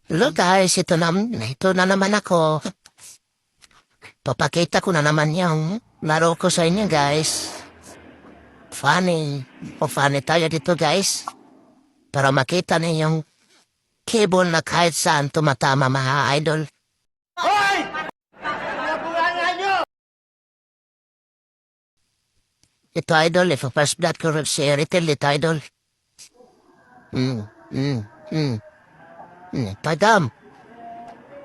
Hello guys, ito na naman ako. Papakita ko na naman yung laro ko sa inyo guys. Funny. Funny tayo dito guys. Para makita niyo yung cable na kahit saan tumatama mga idol. Hoy! Nabulangan nyo! Ito idol, if first blood ko si Eritel ito idol. Padam.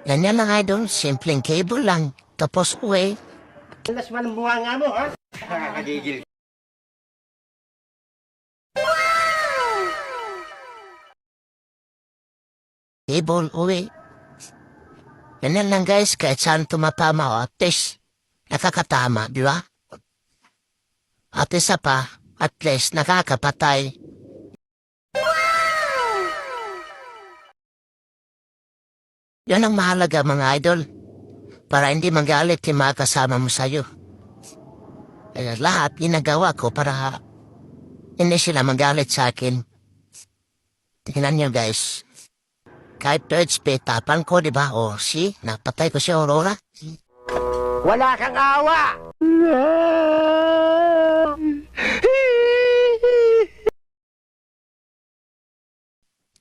Ganyan lang idol, simpleng cable lang. Tapos uwi. Alas man ang buhanga mo, ha? Nakakagigil. Cable uwi. Ganyan lang guys, kahit saan tumatama o at least nakakatama, di ba? At isa pa, at least nakakapatay. Yan ang mahalaga mga idol. Para hindi magalit yung mga kasama mo sa'yo. Kaya lahat ginagawa ko para hindi sila magalit sa akin. Tingnan niyo guys. Kahit third speed, tapang ko, di ba? O, see? Napatay ko si Aurora. Wala kang awa!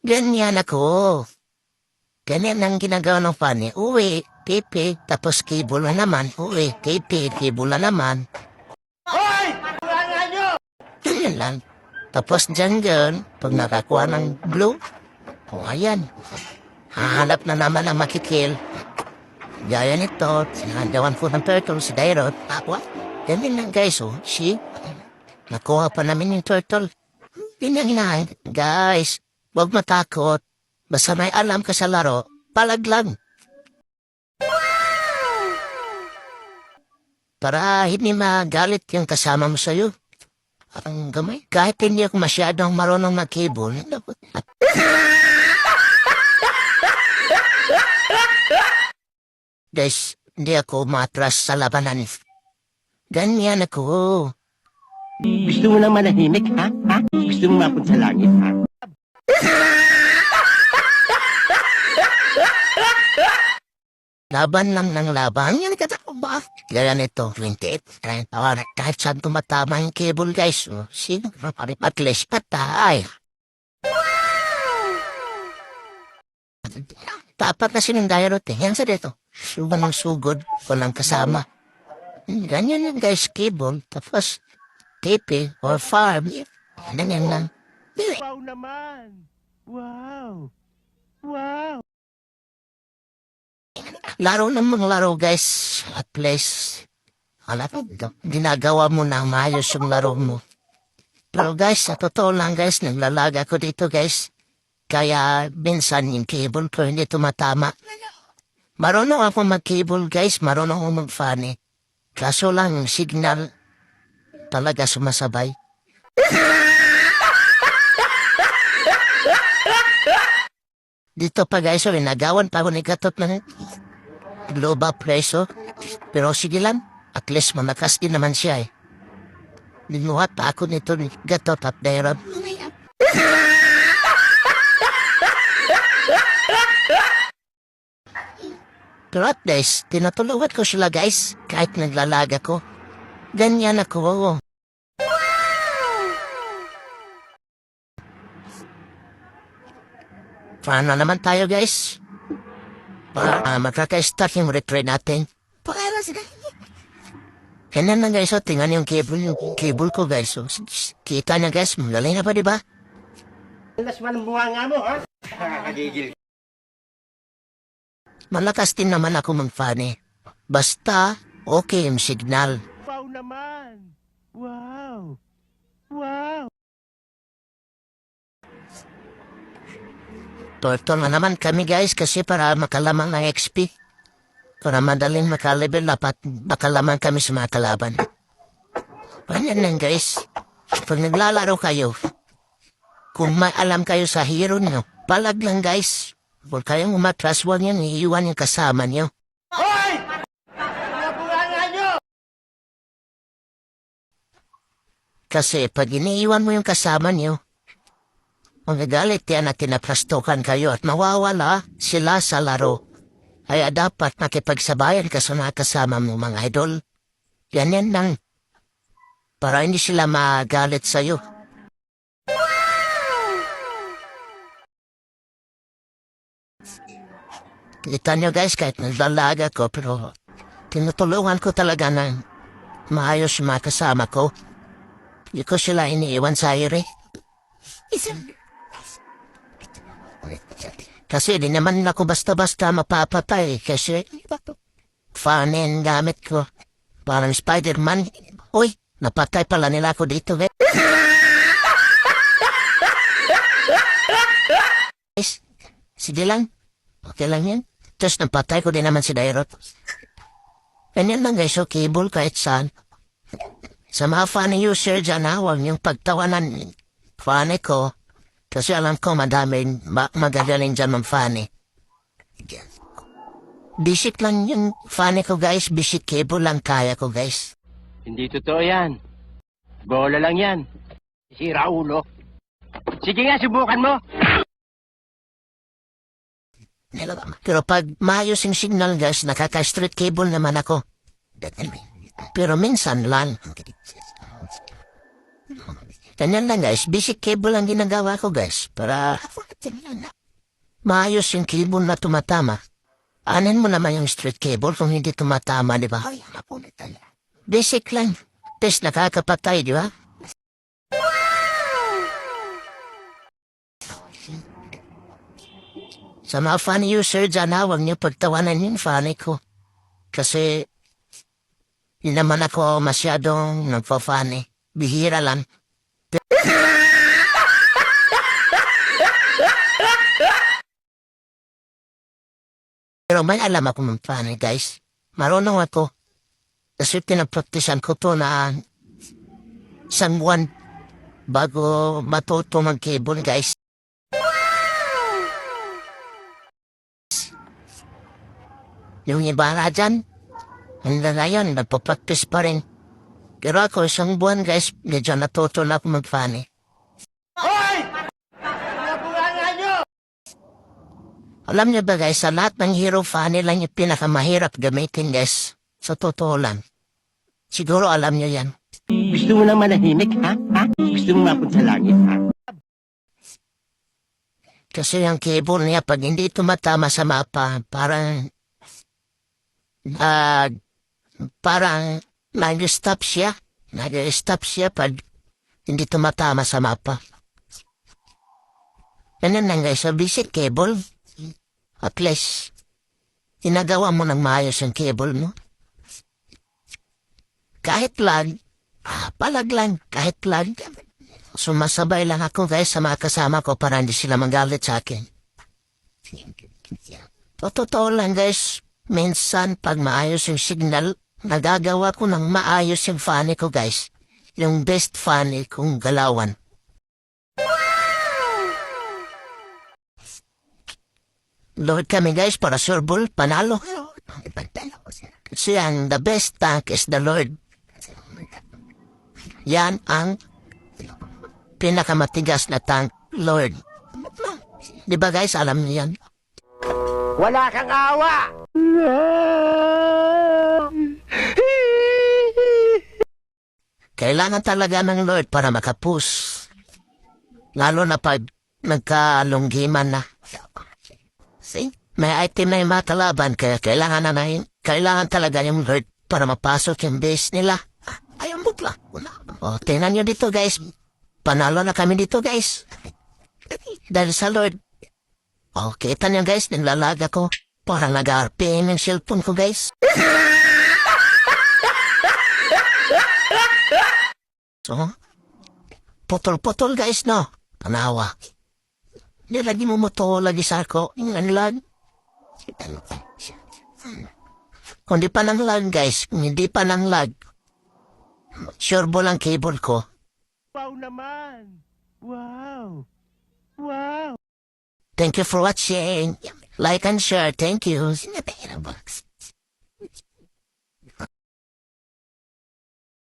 Ganyan ako. Ganyan ang ginagawa ng funny. Uwi, pipi, tapos cable na naman. Uwi, pipi, cable na naman. Hoy! Nabulangan nyo! Ganyan lang. Tapos dyan, pag nakakuha ng blue, o ayan, hahanap na naman ang makikil. Gaya nito, sinadawan ko ng turtle si Dairot. What? Ganyan lang guys, oh, see? Nakuha pa namin yung turtle. Ganyan na, guys, huwag matakot. Basta may alam ka sa laro, palag lang. Para hindi magalit yung kasama mo sa'yo. Ang gamay. Kahit hindi ako masyadong marunong mag-cable. Guys, hindi ako matras sa labanan. Ganyan ako. Gusto mo na manahimik, ha? Gusto mo mapunta sa langit, ha? Laban lang ng laban. Yan katako ba? Gaya nito, 28. Kahit saan tumatama yung cable, guys. Oh, sino? At least patay. Tapat na sinundayrot eh. Yan sa dito. Suba ng sugod. Walang kasama. Ganyan yung guys, cable. Tapos, tepe or farm. Ganyan lang. Wow naman! Wow! Wow! Laro ng mga laro, guys. At least, ginagawa mo na maayos yung laro mo. Pero guys, sa totoo lang guys, naglalaga ko dito guys. Kaya minsan yung cable ko hindi tumatama. Marunong ako mag-cable guys, marunong ako mag-funny. Kaso lang yung signal talaga sumasabay. Dito pa guys, nagawan pa ako ni Gatot ng global preso. Pero sige lang, at least malakas din naman siya eh. Linuhat pa ako nito ni Gatot at Dairon. Pero at least, tinutulungan ko sila guys, kahit naglalaga ko. Ganyan ako. Paano naman tayo guys? Para magkaka-start yung retry natin. Pakara sila. Ganyan na guys, tingnan yung cable ko guys. Kita na guys, malalay na pa diba? Alas man ang buhanga mo, ha? Nakakagigil. Malakas din naman ako mag-funny. Basta, okay yung signal. Wow naman! Wow! Wow! Turtle na naman kami guys kasi para makalamang ng XP. Para madaling makalevel dapat makalamang kami sa mga kalaban. Ganyan lang guys. Pag naglalaro kayo, kung may alam kayo sa hero nyo, palag lang guys. Huwag kayong umatras, huwag nyo iiwan yung kasama nyo. Hoy! Nabulangan nyo! Kasi pag iniiwan mo yung kasama nyo, Magagalit yan at tinaplastukan kayo at mawawala sila sa laro. Kaya dapat makipagsabayan ka sa mga kasama mo mga idol. Ganyan lang. Para hindi sila magalit sa'yo. Kita nyo guys, kahit nagdalaga ko, pero tinutulungan ko talaga ng maayos yung mga kasama ko. Hindi ko sila iniiwan sa ire. Kasi di naman ako basta-basta mapapatay kasi fanin gamit ko. Parang Spider-Man. Uy, napatay pala nila ako dito, guys. Sige lang. Okay lang yan. Tapos napatay ko din naman si Dairot. Ganyan lang guys, so cable kahit saan. Sa mga funny user dyan ha, huwag niyong pagtawanan funny ko. Kasi alam ko madaming magagaling dyan ng funny. Basic lang yung funny ko guys, basic cable lang kaya ko guys. Hindi totoo yan. Bola lang yan. Sira ulo. Sige nga, subukan mo. Pero pag maayos yung signal guys, nakaka-street cable naman ako. Pero minsan lang. Ganyan lang guys, basic cable lang ginagawa ko guys. Para maayos yung cable na tumatama. Anin mo naman yung street cable kung hindi tumatama, di ba? Basic lang. Tapos nakakapatay, di ba? Sa mga funny user dyan, huwag niyo pagtawanan yung funny ko. Kasi, hindi naman ako masyadong nagpa-funny. Bihira lang. Pero may alam ako ng funny, guys. Marunong ako. Kasi pinapraktisan ko to na isang buwan bago matuto mag-cable, guys. Yung iba na dyan, handa na yun, nagpapractice pa rin. Pero ako, isang buwan guys, medyo natuto na ako mag-funny. Hoy! Nabuhangan nyo! Alam niyo ba guys, sa lahat ng hero funny lang yung pinakamahirap gamitin guys. Sa totoo lang. Siguro alam niyo yan. Gusto mo lang manahimik, ha? Gusto mo mapunta sa langit, ha? Kasi yung cable niya, pag hindi tumatama sa mapa, parang nag-stop siya. Nag-stop siya pag hindi tumatama sa mapa. Ganun lang guys, sa basic cable, at least, ginagawa mo ng maayos yung cable mo. Kahit lag, palag lang, kahit lag. Sumasabay lang ako guys sa mga kasama ko para hindi sila magalit sa akin. Totoo lang guys, minsan pag maayos yung signal, nagagawa ko ng maayos yung funny ko guys. Yung best funny kong galawan. Load kami guys para Sir Bull, panalo. Kasi ang the best tank is the Lord. Yan ang pinakamatigas na tank, Lord. Di ba guys, alam niyo yan? Wala kang awa! Kailangan talaga ng Lord para makapus. Lalo na pag nagkalunggiman na. See? May item na yung matalaban kaya kailangan talaga yung Lord para mapasok yung base nila. Ayun bukla. O, tingnan nyo dito guys. Panalo na kami dito guys. Dahil sa Lord. O, kita nyo guys, nilalaga ko. Parang nag-RPM yung cellphone ko guys. So, putol-putol guys no. Panawa. Nilagi mo mo to lagi sa ako. Yung lag. Kung di pa ng lag guys, kung hindi pa ng lag, sure ball ang cable ko. Wow naman! Wow! Wow! Thank you for watching. Like and share. Thank you.